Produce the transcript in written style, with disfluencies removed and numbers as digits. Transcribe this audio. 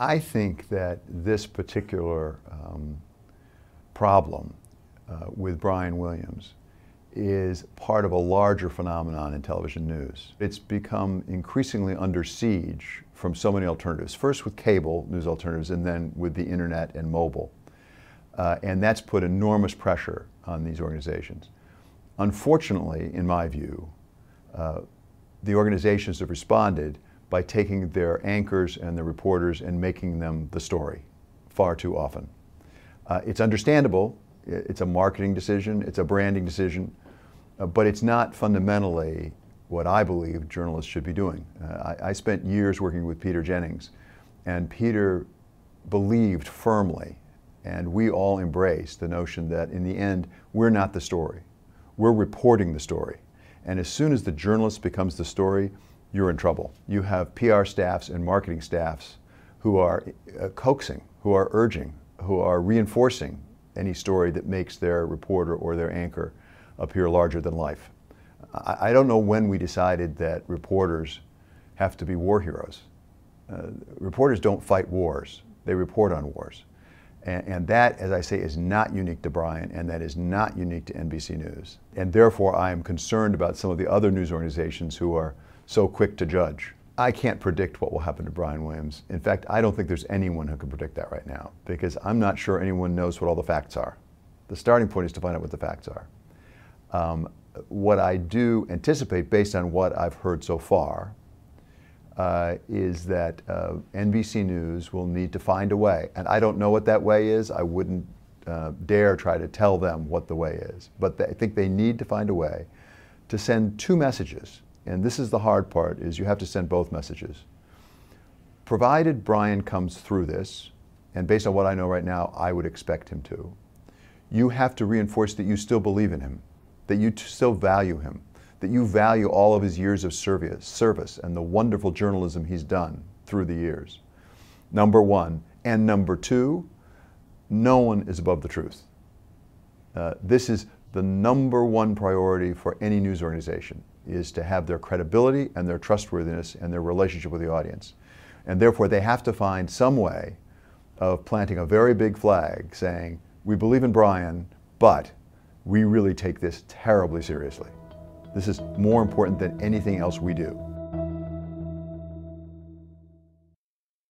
I think that this particular problem with Brian Williams is part of a larger phenomenon in television news. It's become increasingly under siege from so many alternatives. First with cable news alternatives, and then with the internet and mobile. And that's put enormous pressure on these organizations. Unfortunately, in my view, the organizations have responded by taking their anchors and their reporters and making them the story far too often. It's understandable. It's a marketing decision. It's a branding decision. But it's not fundamentally what I believe journalists should be doing. I spent years working with Peter Jennings, and Peter believed firmly, and we all embraced the notion that in the end, we're not the story. We're reporting the story. And as soon as the journalist becomes the story, you're in trouble. You have PR staffs and marketing staffs who are coaxing, who are urging, who are reinforcing any story that makes their reporter or their anchor appear larger than life. I don't know when we decided that reporters have to be war heroes. Reporters don't fight wars, they report on wars. And that, as I say, is not unique to Brian, and that is not unique to NBC News. And therefore, I am concerned about some of the other news organizations who are so quick to judge. I can't predict what will happen to Brian Williams. In fact, I don't think there's anyone who can predict that right now, because I'm not sure anyone knows what all the facts are. The starting point is to find out what the facts are. What I do anticipate, based on what I've heard so far, is that NBC News will need to find a way. And I don't know what that way is. I wouldn't dare try to tell them what the way is. But I think they need to find a way to send two messages. And this is the hard part, is you have to send both messages. Provided Brian comes through this, and based on what I know right now, I would expect him to, you have to reinforce that you still believe in him, that you still value him, that you value all of his years of service and the wonderful journalism he's done through the years. Number one. And number two, no one is above the truth. This is the number one priority for any news organization, is to have their credibility and their trustworthiness and their relationship with the audience. And therefore, they have to find some way of planting a very big flag saying, we believe in Brian, but we really take this terribly seriously. This is more important than anything else we do.